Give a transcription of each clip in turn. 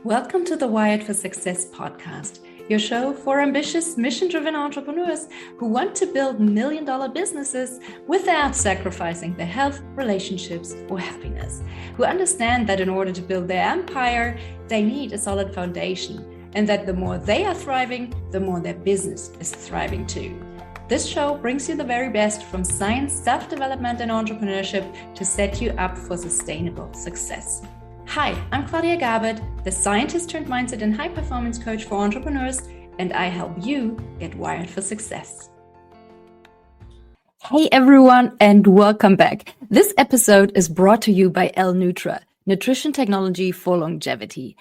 Welcome to the Wired for Success podcast, your show for ambitious, mission-driven entrepreneurs who want to build million-dollar businesses without sacrificing their health, relationships, or happiness, who understand that in order to build their empire, they need a solid foundation, and that the more they are thriving, the more their business is thriving too. This show brings you the very best from science, self-development, and entrepreneurship to set you up for sustainable success. Hi, I'm Claudia Garbutt, the scientist turned mindset and high-performance coach for entrepreneurs, and I help you get wired for success. Hey everyone, and welcome back. This episode is brought to you by L-Nutra, nutrition technology for longevity.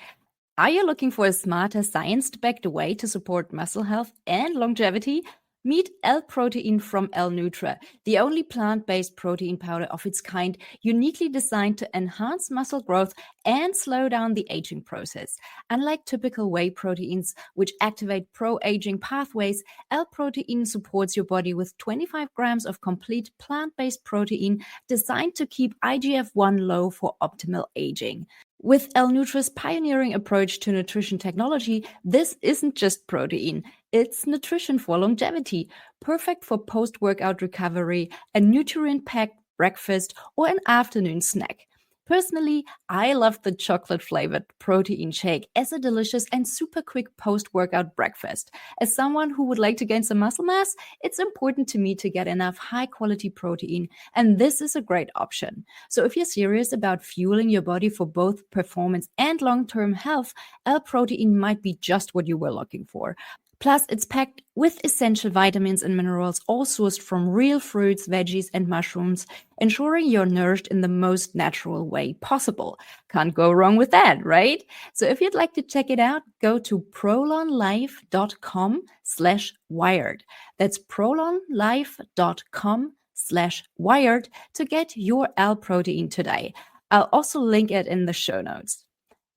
Are you looking for a smarter, science-backed way to support muscle health and longevity? Meet L-Protein from L-Nutra, the only plant-based protein powder of its kind, uniquely designed to enhance muscle growth and slow down the aging process. Unlike typical whey proteins, which activate pro-aging pathways, L-Protein supports your body with 25 grams of complete plant-based protein designed to keep IGF-1 low for optimal aging. With L-Nutra's pioneering approach to nutrition technology, this isn't just protein, it's nutrition for longevity, perfect for post-workout recovery, a nutrient-packed breakfast, or an afternoon snack. Personally, I love the chocolate-flavored protein shake as a delicious and super quick post-workout breakfast. As someone who would like to gain some muscle mass, it's important to me to get enough high-quality protein, and this is a great option. So if you're serious about fueling your body for both performance and long-term health, L-Protein might be just what you were looking for. Plus, it's packed with essential vitamins and minerals, all sourced from real fruits, veggies, and mushrooms, ensuring you're nourished in the most natural way possible. Can't go wrong with that, right? So if you'd like to check it out, go to prolonlife.com/wired. That's prolonlife.com/wired to get your L-Protein today. I'll also link it in the show notes.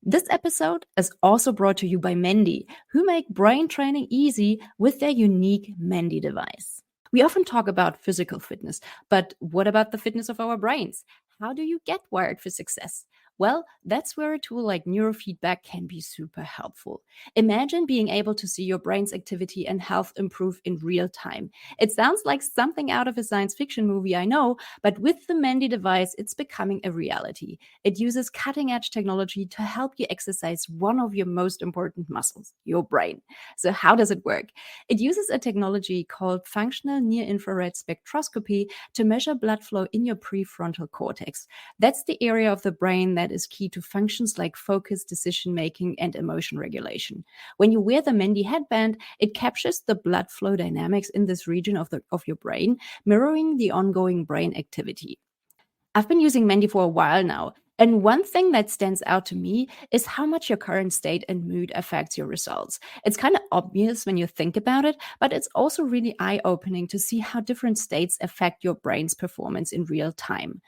This episode is also brought to you by Mendy, who make brain training easy with their unique Mendy device. We often talk about physical fitness, but what about the fitness of our brains? How do you get wired for success? Well, that's where a tool like neurofeedback can be super helpful. Imagine being able to see your brain's activity and health improve in real time. It sounds like something out of a science fiction movie, I know, but with the Mendy device, it's becoming a reality. It uses cutting-edge technology to help you exercise one of your most important muscles, your brain. So how does it work? It uses a technology called functional near-infrared spectroscopy to measure blood flow in your prefrontal cortex. That's the area of the brain that is key to functions like focus, decision-making, and emotion regulation. When you wear the Mendy headband, it captures the blood flow dynamics in this region of your brain, mirroring the ongoing brain activity. I've been using Mendy for a while now, and one thing that stands out to me is how much your current state and mood affects your results. It's kind of obvious when you think about it, but it's also really eye-opening to see how different states affect your brain's performance in real time.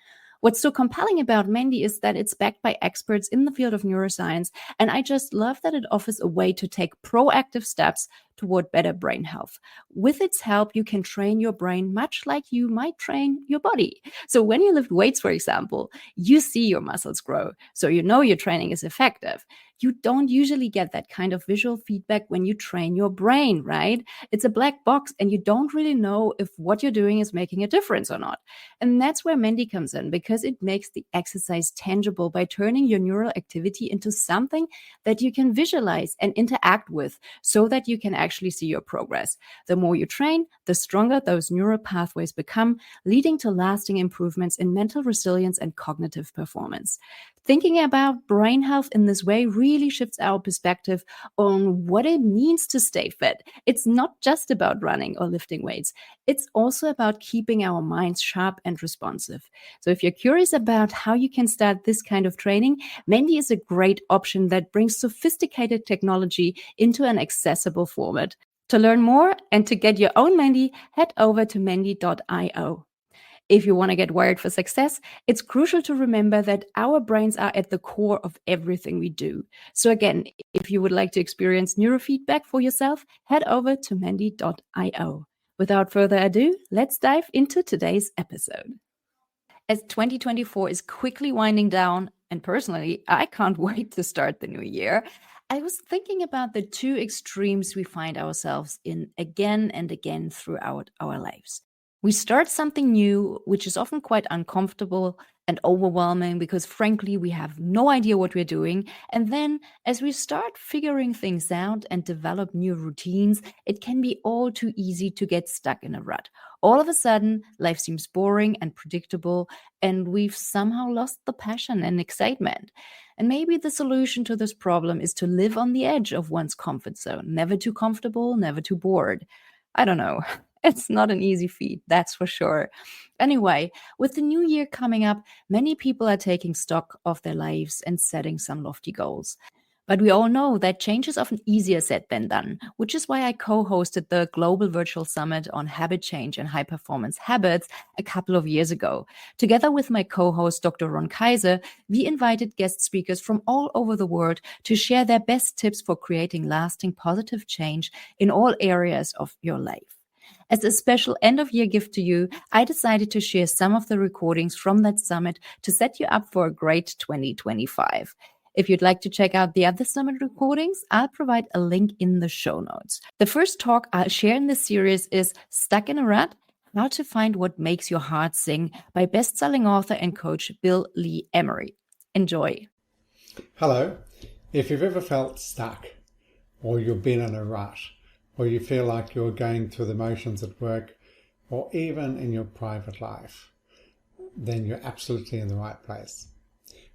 What's so compelling about Mendy is that it's backed by experts in the field of neuroscience, and I just love that it offers a way to take proactive steps toward better brain health. With its help, you can train your brain much like you might train your body. So when you lift weights, for example, you see your muscles grow, so you know your training is effective. You don't usually get that kind of visual feedback when you train your brain, right? It's a black box and you don't really know if what you're doing is making a difference or not. And that's where Mendy comes in, because it makes the exercise tangible by turning your neural activity into something that you can visualize and interact with so that you can actually see your progress. The more you train, the stronger those neural pathways become, leading to lasting improvements in mental resilience and cognitive performance. Thinking about brain health in this way really shifts our perspective on what it means to stay fit. It's not just about running or lifting weights. It's also about keeping our minds sharp and responsive. So if you're curious about how you can start this kind of training, Mendy is a great option that brings sophisticated technology into an accessible format. To learn more and to get your own Mendy, head over to mendy.io. If you want to get wired for success, it's crucial to remember that our brains are at the core of everything we do. So again, if you would like to experience neurofeedback for yourself, head over to mendy.io. Without further ado, let's dive into today's episode. As 2024 is quickly winding down, and personally, I can't wait to start the new year. I was thinking about the two extremes we find ourselves in again and again throughout our lives. We start something new, which is often quite uncomfortable and overwhelming because, frankly, we have no idea what we're doing. And then, as we start figuring things out and develop new routines, it can be all too easy to get stuck in a rut. All of a sudden, life seems boring and predictable, and we've somehow lost the passion and excitement. And maybe the solution to this problem is to live on the edge of one's comfort zone, never too comfortable, never too bored. I don't know. It's not an easy feat, that's for sure. Anyway, with the new year coming up, many people are taking stock of their lives and setting some lofty goals. But we all know that change is often easier said than done, which is why I co hosted the Global Virtual Summit on Habit Change and High Performance Habits a couple of years ago. Together with my co host, Dr. Ron Kaiser, we invited guest speakers from all over the world to share their best tips for creating lasting positive change in all areas of your life. As a special end of year gift to you, I decided to share some of the recordings from that summit to set you up for a great 2025. If you'd like to check out the other summit recordings, I'll provide a link in the show notes. The first talk I'll share in this series is Stuck in a Rut: How to Find What Makes Your Heart Sing by bestselling author and coach Bill Lee-Emery. Enjoy. Hello. If you've ever felt stuck, or you've been in a rut, or you feel like you're going through the motions at work, or even in your private life, then you're absolutely in the right place.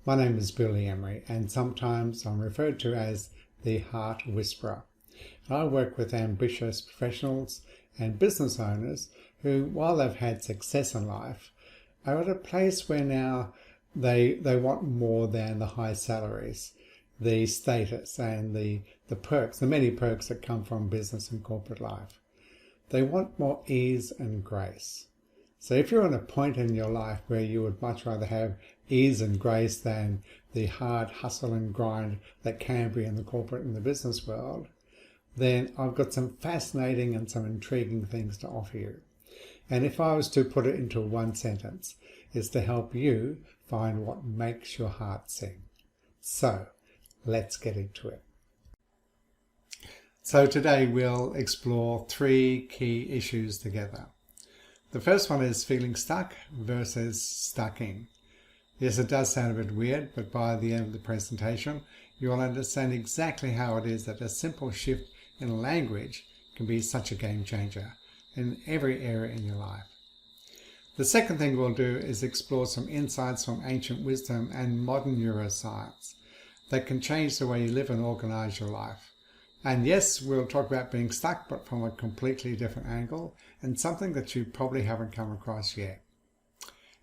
My name is Bill Lee-Emery, and sometimes I'm referred to as the Heart Whisperer. I work with ambitious professionals and business owners who, while they've had success in life, are at a place where now they want more than the high salaries, the status and the perks, the many perks that come from business and corporate life. They want more ease and grace. So if you're at a point in your life where you would much rather have ease and grace than the hard hustle and grind that can be in the corporate and the business world, then I've got some fascinating and some intriguing things to offer you. And if I was to put it into one sentence, it's to help you find what makes your heart sing. So let's get into it. So today we'll explore three key issues together. The first one is feeling stuck versus stucking. Yes, it does sound a bit weird, but by the end of the presentation, you'll understand exactly how it is that a simple shift in language can be such a game changer in every area in your life. The second thing we'll do is explore some insights from ancient wisdom and modern neuroscience that can change the way you live and organize your life. And yes, we'll talk about being stuck, but from a completely different angle and something that you probably haven't come across yet.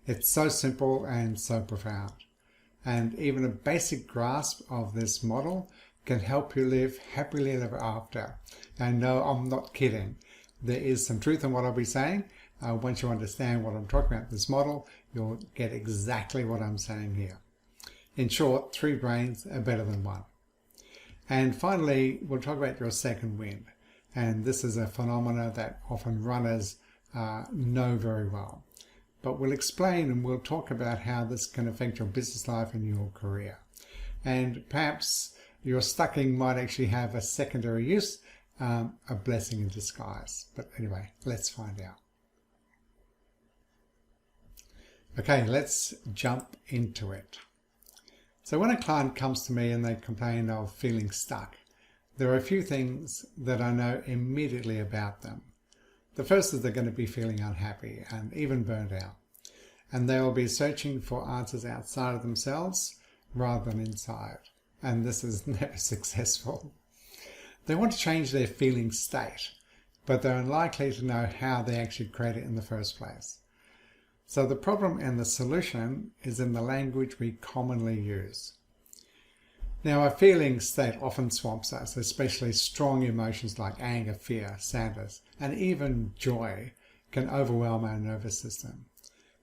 It's so simple and so profound. And even a basic grasp of this model can help you live happily ever after. And no, I'm not kidding. There is some truth in what I'll be saying. Once you understand what I'm talking about, this model, you'll get exactly what I'm saying here. In short, 3 brains are better than 1. And finally, we'll talk about your second wind. And this is a phenomena that often runners know very well. But we'll explain and we'll talk about how this can affect your business life and your career. And perhaps your stucking might actually have a secondary use, a blessing in disguise. But anyway, let's find out. Okay, let's jump into it. So when a client comes to me and they complain of feeling stuck, there are a few things that I know immediately about them. The first is they're going to be feeling unhappy and even burned out. And they will be searching for answers outside of themselves rather than inside. And this is never successful. They want to change their feeling state, but they're unlikely to know how they actually create it in the first place. So the problem and the solution is in the language we commonly use. Now, a feeling state often swamps us, especially strong emotions like anger, fear, sadness, and even joy can overwhelm our nervous system.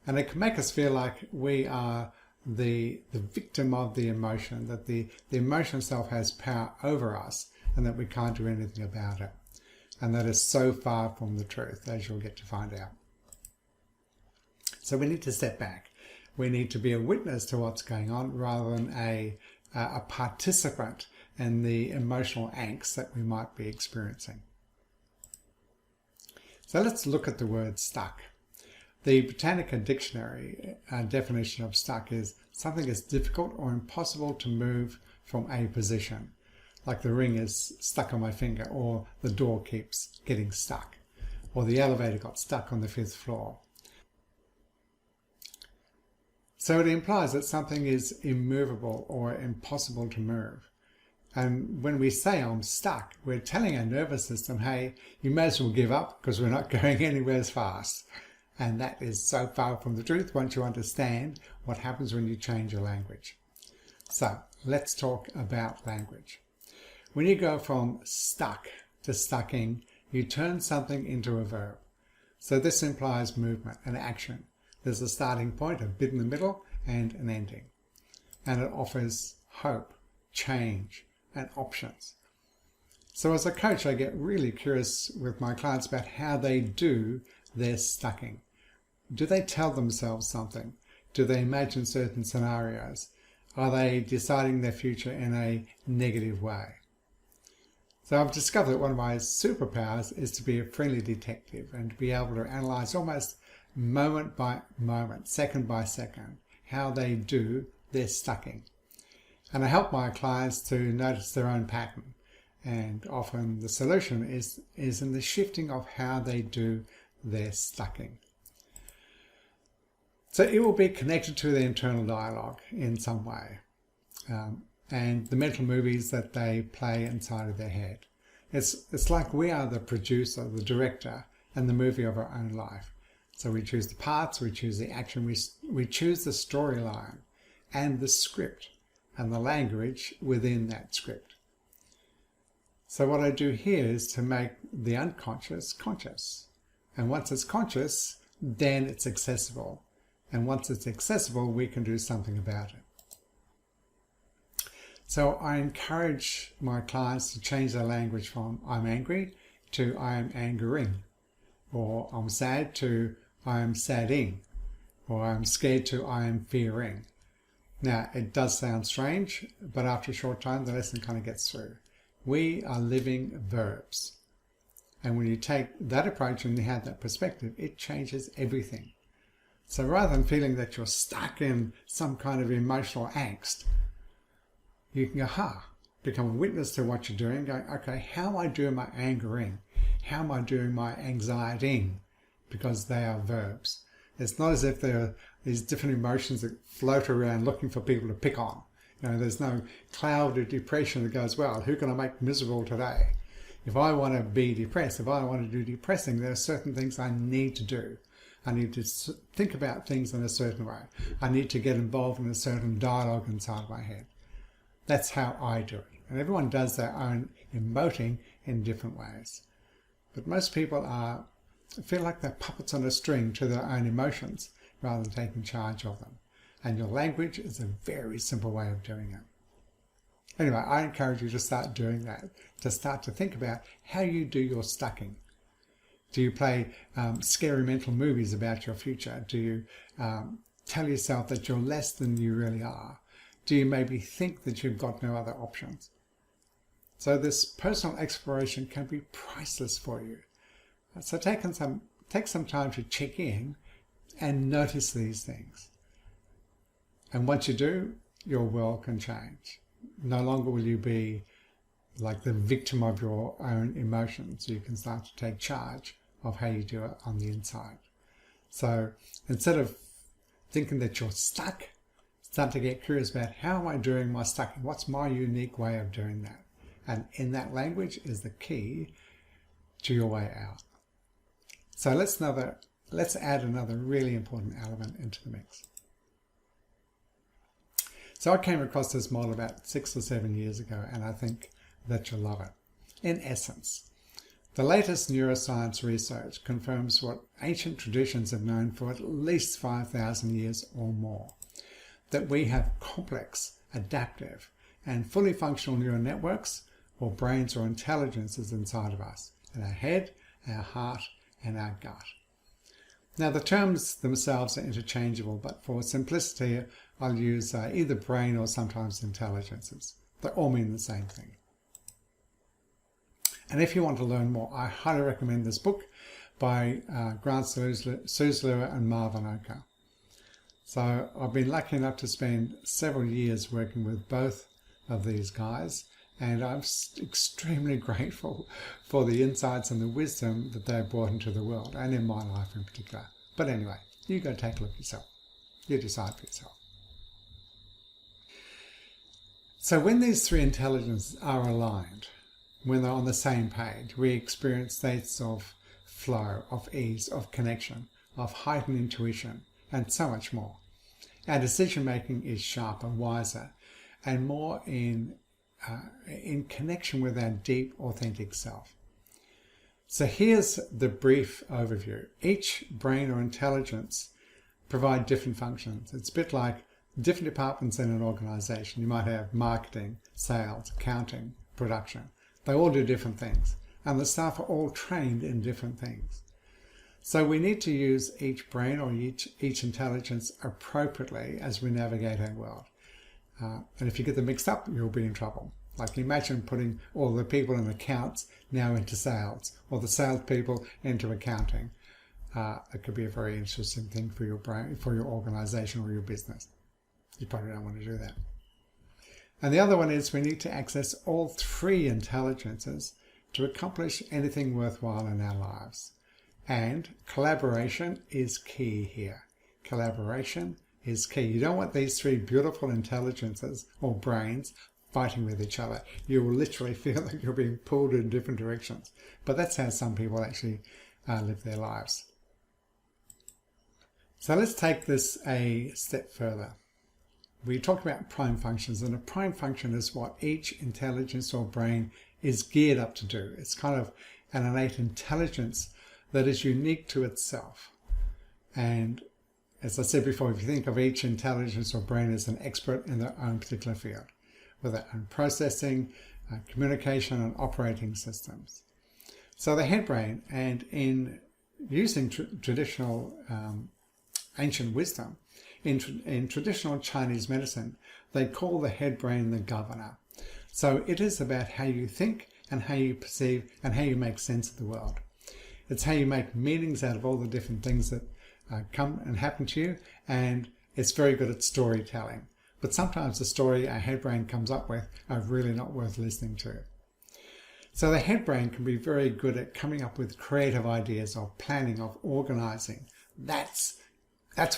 And it can make us feel like we are the victim of the emotion, that the emotion itself has power over us and that we can't do anything about it. And that is so far from the truth, as you'll get to find out. So we need to step back We need to be a witness to what's going on rather than a participant in the emotional angst that we might be experiencing. So let's look at the word stuck. The Britannica Dictionary definition of stuck is something that's difficult or impossible to move from a position. Like the ring is stuck on my finger, or the door keeps getting stuck, or the elevator got stuck on the 5th floor. So it implies that something is immovable or impossible to move. And when we say I'm stuck, we're telling our nervous system, hey, you may as well give up because we're not going anywhere as fast. And that is so far from the truth once you understand what happens when you change your language. So let's talk about language. When you go from stuck to stucking, you turn something into a verb. So this implies movement and action. There's a starting point, a bit in the middle, and an ending. And it offers hope, change, and options. So as a coach, I get really curious with my clients about how they do their stucking. Do they tell themselves something? Do they imagine certain scenarios? Are they deciding their future in a negative way? So I've discovered that one of my superpowers is to be a friendly detective and to be able to analyze almost moment by moment, second by second, how they do their stucking. And I help my clients to notice their own pattern. And often the solution is in the shifting of how they do their stucking. So it will be connected to the internal dialogue in some way. And the mental movies that they play inside of their head. It's like we are the producer, the director, and the movie of our own life. So we choose the parts, we choose the action, we choose the storyline and the script and the language within that script. So what I do here is to make the unconscious conscious. And once it's conscious, then it's accessible. And once it's accessible, we can do something about it. So I encourage my clients to change their language from I'm angry to I am angering, or I'm sad to I am sadding, or I'm scared to I am fearing. Now, it does sound strange, but after a short time, the lesson kind of gets through. We are living verbs. And when you take that approach and you have that perspective, it changes everything. So rather than feeling that you're stuck in some kind of emotional angst, you can go, become a witness to what you're doing, going, okay, how am I doing my angering? How am I doing my anxietying? Because they are verbs. It's not as if there are these different emotions that float around looking for people to pick on. You know, there's no cloud of depression that goes, well, who can I make miserable today? If I want to be depressed, if I want to do depressing, there are certain things I need to do. I need to think about things in a certain way. I need to get involved in a certain dialogue inside of my head. That's how I do it. And everyone does their own emoting in different ways. But most people feel like they're puppets on a string to their own emotions rather than taking charge of them. And your language is a very simple way of doing it. Anyway, I encourage you to start doing that, to start to think about how you do your stucking. Do you play scary mental movies about your future? Do you tell yourself that you're less than you really are? Do you maybe think that you've got no other options? So this personal exploration can be priceless for you. So take some time to check in and notice these things. And once you do, your world can change. No longer will you be like the victim of your own emotions. You can start to take charge of how you do it on the inside. So instead of thinking that you're stuck, start to get curious about how am I doing my stucking? What's my unique way of doing that? And in that language is the key to your way out. So let's add another really important element into the mix. So I came across this model about 6 or 7 years ago, and I think that you'll love it. In essence, the latest neuroscience research confirms what ancient traditions have known for at least 5,000 years or more, that we have complex, adaptive, and fully functional neural networks, or brains or intelligences inside of us, in our head, our heart, and our gut. Now the terms themselves are interchangeable, but for simplicity I'll use either brain or sometimes intelligences. They all mean the same thing. And if you want to learn more, I highly recommend this book by Grant Susler and Marvin Oka. So I've been lucky enough to spend several years working with both of these guys, and I'm extremely grateful for the insights and the wisdom that they've brought into the world, and in my life in particular. But anyway, you go take a look yourself. You decide for yourself. So when these three intelligences are aligned, when they're on the same page, we experience states of flow, of ease, of connection, of heightened intuition, and so much more. Our decision making is sharper, wiser, and more in connection with our deep, authentic self. So here's the brief overview. Each brain or intelligence provide different functions. It's a bit like different departments in an organization. You might have marketing, sales, accounting, production. They all do different things, and the staff are all trained in different things. So we need to use each brain or each intelligence appropriately as we navigate our world. And if you get them mixed up, you'll be in trouble. Like imagine putting all the people in accounts now into sales, or the salespeople into accounting. It could be a very interesting thing for your brain, for your organization or your business. You probably don't want to do that. And the other one is we need to access all three intelligences to accomplish anything worthwhile in our lives. And collaboration is key here. Collaboration is key. You don't want these three beautiful intelligences or brains fighting with each other. You will literally feel like you're being pulled in different directions. But that's how some people actually live their lives. So let's take this a step further. We talk about prime functions, and a prime function is what each intelligence or brain is geared up to do. It's kind of an innate intelligence that is unique to itself. And as I said before, if you think of each intelligence or brain as an expert in their own particular field, with their own processing, communication, and operating systems. So the head brain, and in using traditional ancient wisdom, in traditional Chinese medicine, they call the head brain the governor. So it is about how you think and how you perceive and how you make sense of the world. It's how you make meanings out of all the different things that come and happen to you, and it's very good at storytelling. But sometimes the story our head brain comes up with are really not worth listening to. So the head brain can be very good at coming up with creative ideas, of planning, of organizing. That's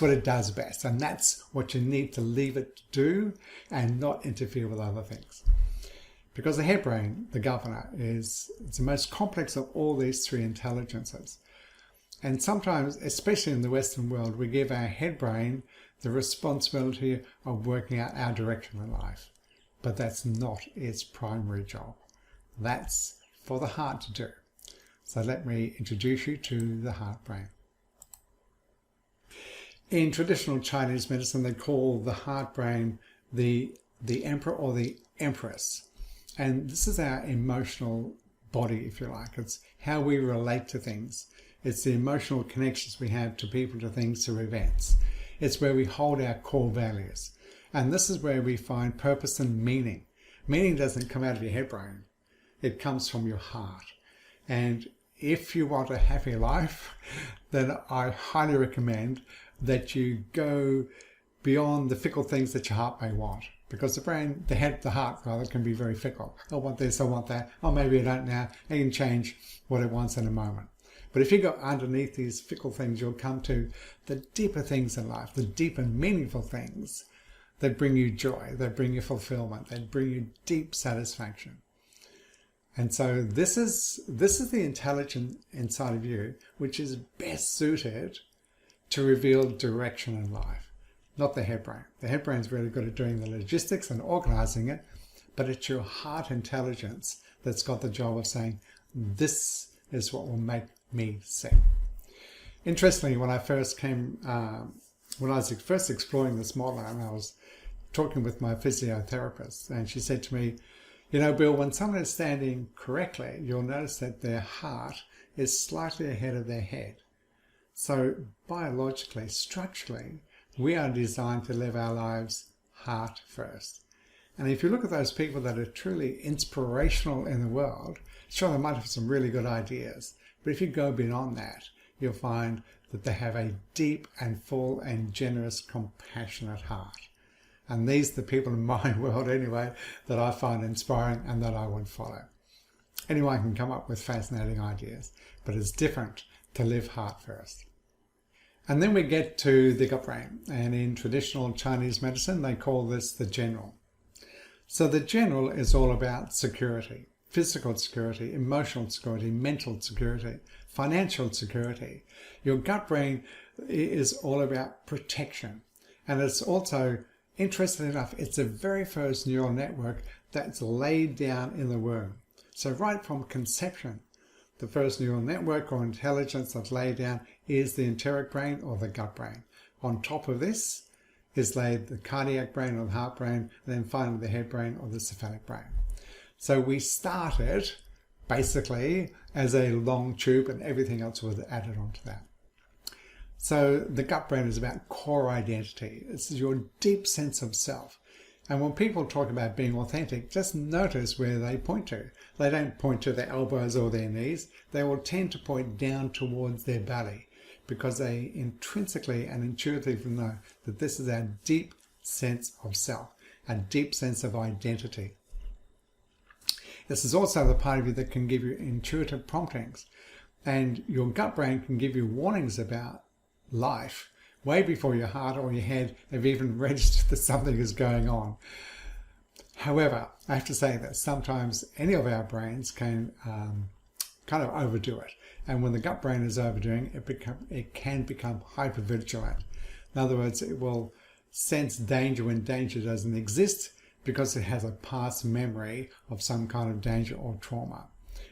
what it does best, and that's what you need to leave it to do and not interfere with other things. Because the head brain, the governor, it's the most complex of all these three intelligences. And sometimes, especially in the Western world, we give our head brain the responsibility of working out our direction in life. But that's not its primary job. That's for the heart to do. So let me introduce you to the heart brain. In traditional Chinese medicine, they call the heart brain the emperor or the empress. And this is our emotional body, if you like. It's how we relate to things. It's the emotional connections we have to people, to things, to events. It's where we hold our core values. And this is where we find purpose and meaning. Meaning doesn't come out of your head brain. It comes from your heart. And if you want a happy life, then I highly recommend that you go beyond the fickle things that your heart may want. Because the brain, the heart rather, can be very fickle. I want this, I want that. Oh, maybe I don't now. It can change what it wants in a moment. But if you go underneath these fickle things, you'll come to the deeper things in life, the deep and meaningful things that bring you joy, that bring you fulfillment, that bring you deep satisfaction. And so this is the intelligence inside of you, which is best suited to reveal direction in life, not the head brain. The head brain is really good at doing the logistics and organizing it, but it's your heart intelligence that's got the job of saying, this is what will make me sing. Interestingly, when I was first exploring this model, and I was talking with my physiotherapist, and she said to me, you know, Bill, when someone is standing correctly, you'll notice that their heart is slightly ahead of their head. So biologically, structurally, we are designed to live our lives heart first. And if you look at those people that are truly inspirational in the world, sure, they might have some really good ideas. But if you go beyond that, you'll find that they have a deep and full and generous, compassionate heart. And these are the people in my world anyway that I find inspiring and that I would follow. Anyone can come up with fascinating ideas, but it's different to live heart first. And then we get to the gut brain. And in traditional Chinese medicine, they call this the general. So the general is all about security, physical security, emotional security, mental security, financial security. Your gut brain is all about protection. And it's also, interesting enough, it's the very first neural network that's laid down in the womb. So right from conception, the first neural network or intelligence that's laid down is the enteric brain or the gut brain. On top of this is laid the cardiac brain or the heart brain, and then finally the head brain or the cephalic brain. So we started basically as a long tube and everything else was added onto that. So the gut brain is about core identity. This is your deep sense of self. And when people talk about being authentic, just notice where they point to. They don't point to their elbows or their knees. They will tend to point down towards their belly because they intrinsically and intuitively know that this is our deep sense of self, a deep sense of identity. This is also the part of you that can give you intuitive promptings. And your gut brain can give you warnings about life way before your heart or your head have even registered that something is going on. However, I have to say that sometimes any of our brains can kind of overdo it. And when the gut brain is overdoing, it can become hypervigilant. In other words, it will sense danger when danger doesn't exist because it has a past memory of some kind of danger or trauma.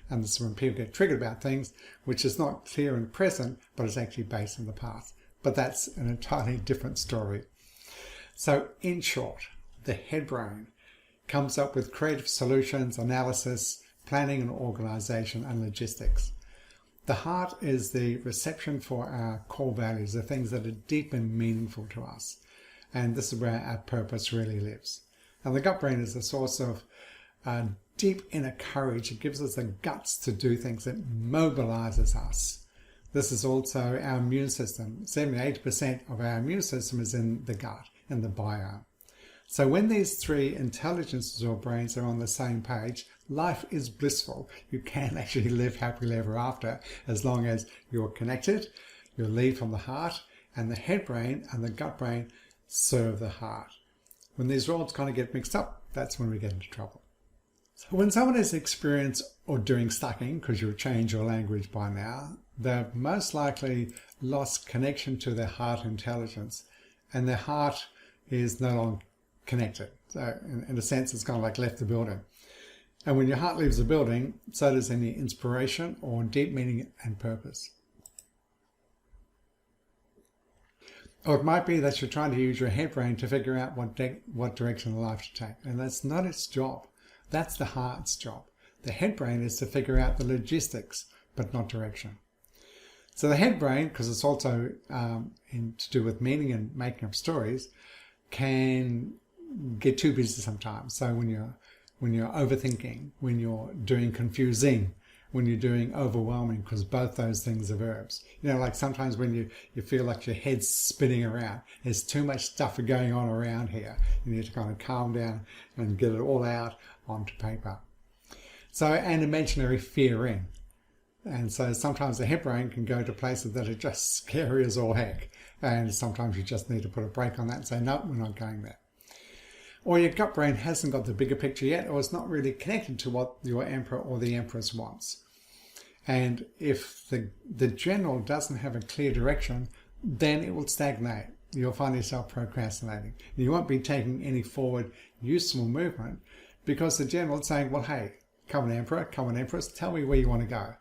And this is when people get triggered about things which is not clear and present, but it's actually based in the past. But that's an entirely different story. So in short, the head brain comes up with creative solutions, analysis, planning and organization and logistics. The heart is the reception for our core values, the things that are deep and meaningful to us. And this is where our purpose really lives. And the gut brain is the source of deep inner courage. It gives us the guts to do things. It mobilizes us. This is also our immune system. 70-80% of our immune system is in the gut, in the biome. So when these three intelligences or brains are on the same page, life is blissful. You can actually live happily ever after as long as you're connected, you lead from the heart, and the head brain and the gut brain serve the heart. When these roles kind of get mixed up, that's when we get into trouble. So when someone has experienced or doing stucking, because you've changed your language by now, they've most likely lost connection to their heart intelligence, and their heart is no longer connected. So in a sense, it's kind of like left the building. And when your heart leaves the building, so does any inspiration or deep meaning and purpose. Or it might be that you're trying to use your head brain to figure out what direction in life to take. And that's not its job. That's the heart's job. The head brain is to figure out the logistics, but not direction. So the head brain, because it's also to do with meaning and making up stories, can get too busy sometimes. So when you're overthinking, when you're doing confusing, when you're doing overwhelming, because both those things are verbs. You know, like sometimes when you feel like your head's spinning around, there's too much stuff going on around here. You need to kind of calm down and get it all out onto paper. So, and imaginary fear in. And so sometimes the head brain can go to places that are just scary as all heck. And sometimes you just need to put a break on that and say, no, we're not going there. Or your gut brain hasn't got the bigger picture yet, or it's not really connected to what your emperor or the empress wants. And if the general doesn't have a clear direction, then it will stagnate. You'll find yourself procrastinating. You won't be taking any forward useful movement because the general is saying, well, hey, come on, emperor, come on, empress, tell me where you want to go.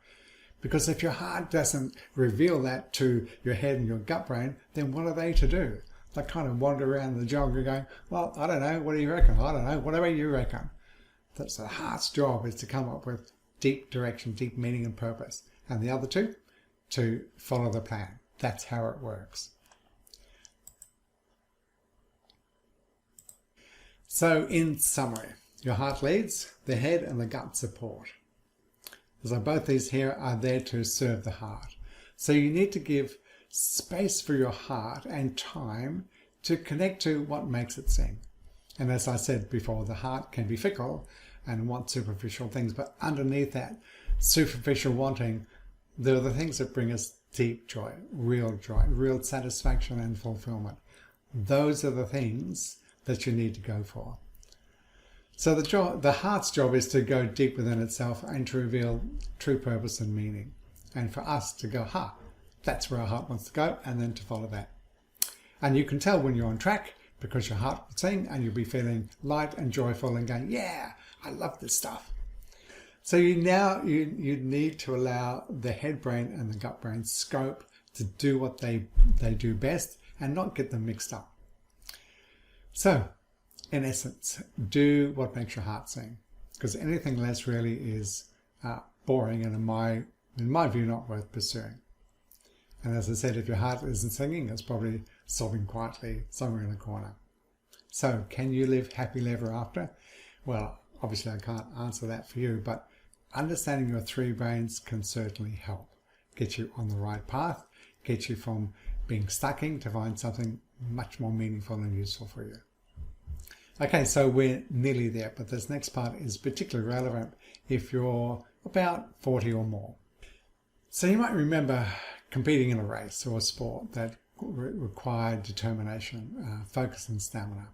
Because if your heart doesn't reveal that to your head and your gut brain, then what are they to do? They kind of wander around the jungle going, well, I don't know, what do you reckon? I don't know, whatever you reckon. That's the heart's job, is to come up with deep direction, deep meaning and purpose. And the other two, to follow the plan. That's how it works. So in summary, your heart leads, the head and the gut support. So both these here are there to serve the heart. So you need to give space for your heart and time to connect to what makes it sing. And as I said before, the heart can be fickle and want superficial things, but underneath that superficial wanting, there are the things that bring us deep joy, real satisfaction and fulfillment. Those are the things that you need to go for. So the heart's job is to go deep within itself and to reveal true purpose and meaning. And for us to go, that's where our heart wants to go, and then to follow that. And you can tell when you're on track because your heart will sing and you'll be feeling light and joyful and going, yeah, I love this stuff. So you need to allow the head brain and the gut brain scope to do what they do best and not get them mixed up. So, in essence, do what makes your heart sing, because anything less really is boring and in my view not worth pursuing. And as I said, if your heart isn't singing, it's probably sobbing quietly somewhere in a corner. So can you live happily ever after? Well, obviously I can't answer that for you, but understanding your three brains can certainly help get you on the right path, get you from being stucking to find something much more meaningful and useful for you. Okay, so we're nearly there, but this next part is particularly relevant if you're about 40 or more. So you might remember competing in a race or a sport that required determination, focus and stamina.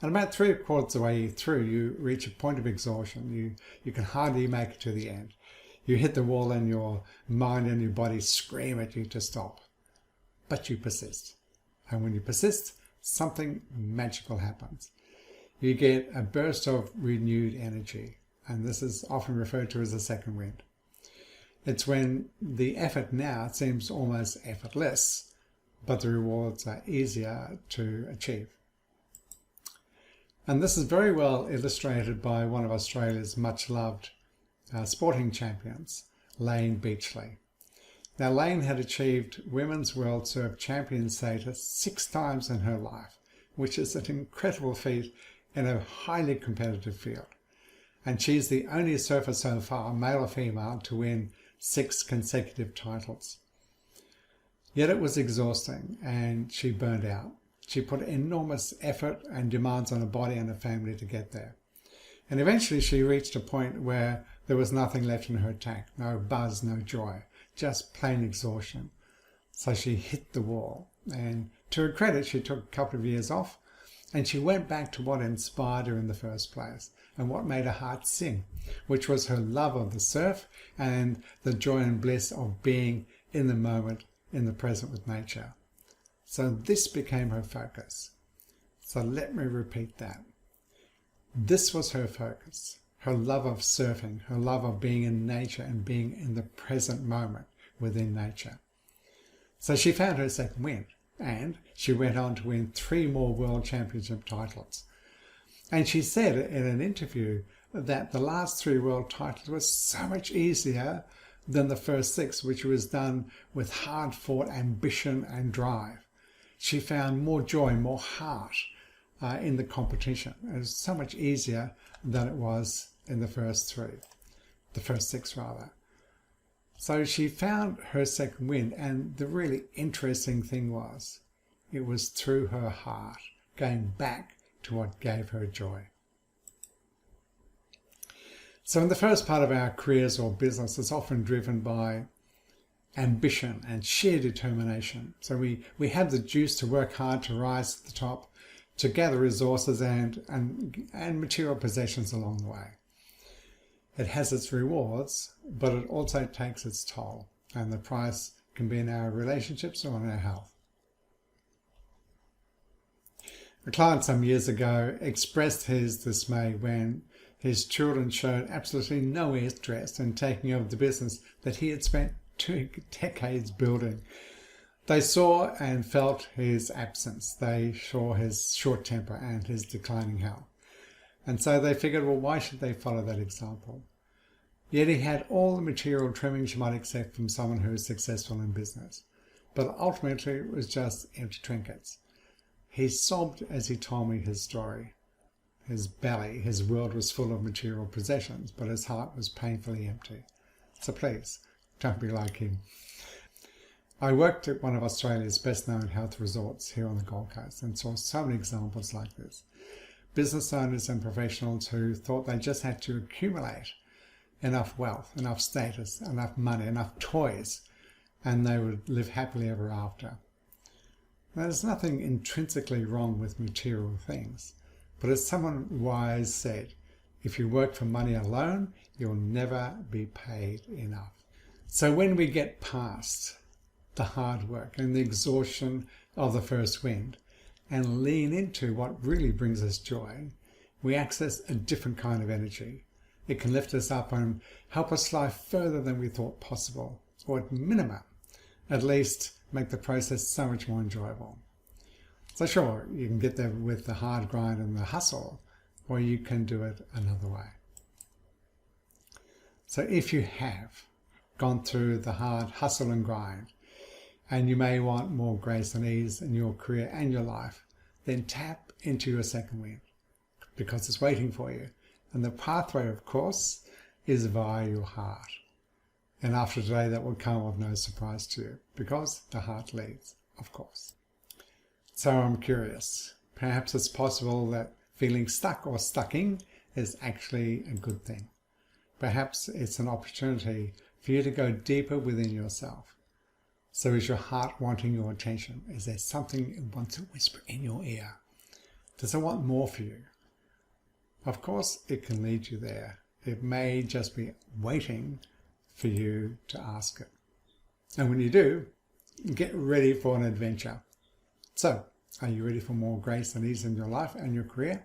And about 3/4 of the way through, you reach a point of exhaustion. You can hardly make it to the end. You hit the wall and your mind and your body scream at you to stop. But you persist. And when you persist, something magical happens. You get a burst of renewed energy, and this is often referred to as a second wind. It's when the effort now seems almost effortless, but the rewards are easier to achieve. And this is very well illustrated by one of Australia's much loved sporting champions, Layne Beachley. Now, Layne had achieved Women's World Surf Champion status 6 times in her life, which is an incredible feat in a highly competitive field. And she's the only surfer so far, male or female, to win 6 consecutive titles. Yet it was exhausting and she burned out. She put enormous effort and demands on her body and her family to get there. And eventually she reached a point where there was nothing left in her tank, no buzz, no joy, just plain exhaustion. So she hit the wall. And to her credit, she took a couple of years off and she went back to what inspired her in the first place and what made her heart sing, which was her love of the surf and the joy and bliss of being in the moment, in the present with nature. So this became her focus. So let me repeat that. This was her focus, her love of surfing, her love of being in nature and being in the present moment within nature. So she found her second wind, and she went on to win 3 more World Championship titles. And she said in an interview that the last 3 world titles were so much easier than the first 6, which was done with hard-fought ambition and drive. She found more joy, more heart in the competition. It was so much easier than it was in the first 6 rather. So she found her second wind, and the really interesting thing was, it was through her heart, going back to what gave her joy. So in the first part of our careers or business, it's often driven by ambition and sheer determination. So we have the juice to work hard to rise to the top, to gather resources and material possessions along the way. It has its rewards, but it also takes its toll, and the price can be in our relationships or in our health. A client some years ago expressed his dismay when his children showed absolutely no interest in taking over the business that he had spent 2 decades building. They saw and felt his absence. They saw his short temper and his declining health. And so they figured, well, why should they follow that example? Yet he had all the material trimmings you might expect from someone who is successful in business. but ultimately it was just empty trinkets. He sobbed as he told me his story. His belly, his world was full of material possessions, but his heart was painfully empty. So please, don't be like him. I worked at one of Australia's best-known health resorts here on the Gold Coast and saw so many examples like this. Business owners and professionals who thought they just had to accumulate enough wealth, enough status, enough money, enough toys, and they would live happily ever after. Now, there's nothing intrinsically wrong with material things, but as someone wise said, if you work for money alone, you'll never be paid enough. So when we get past the hard work and the exhaustion of the first wind and lean into what really brings us joy, we access a different kind of energy. It can lift us up and help us fly further than we thought possible, or at minimum, at least make the process so much more enjoyable. So sure, you can get there with the hard grind and the hustle, or you can do it another way. So if you have gone through the hard hustle and grind, and you may want more grace and ease in your career and your life, then tap into your second wind, because it's waiting for you. And the pathway, of course, is via your heart. And after today, that will come of no surprise to you, because the heart leads, of course. So I'm curious, perhaps it's possible that feeling stuck or stucking is actually a good thing. Perhaps it's an opportunity for you to go deeper within yourself. So is your heart wanting your attention? Is there something it wants to whisper in your ear? Does it want more for you? Of course, it can lead you there. It may just be waiting for you to ask it. And when you do, get ready for an adventure. So, are you ready for more grace and ease in your life and your career?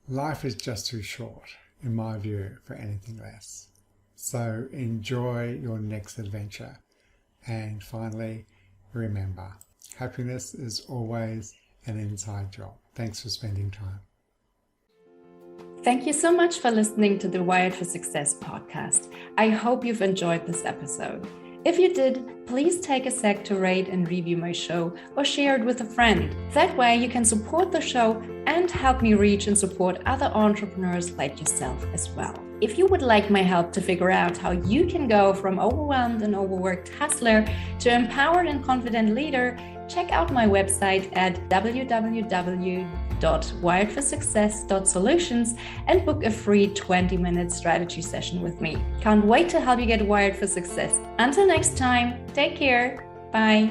Life is just too short, in my view, for anything less. So enjoy your next adventure. And finally, remember, happiness is always an inside job. Thanks for spending time. Thank you so much for listening to the Wired for Success podcast. I hope you've enjoyed this episode. If you did, please take a sec to rate and review my show or share it with a friend. That way you can support the show and help me reach and support other entrepreneurs like yourself as well. If you would like my help to figure out how you can go from overwhelmed and overworked hustler to empowered and confident leader, check out my website at www.wiredforsuccess.solutions and book a free 20-minute strategy session with me. Can't wait to help you get wired for success. Until next time, take care. Bye.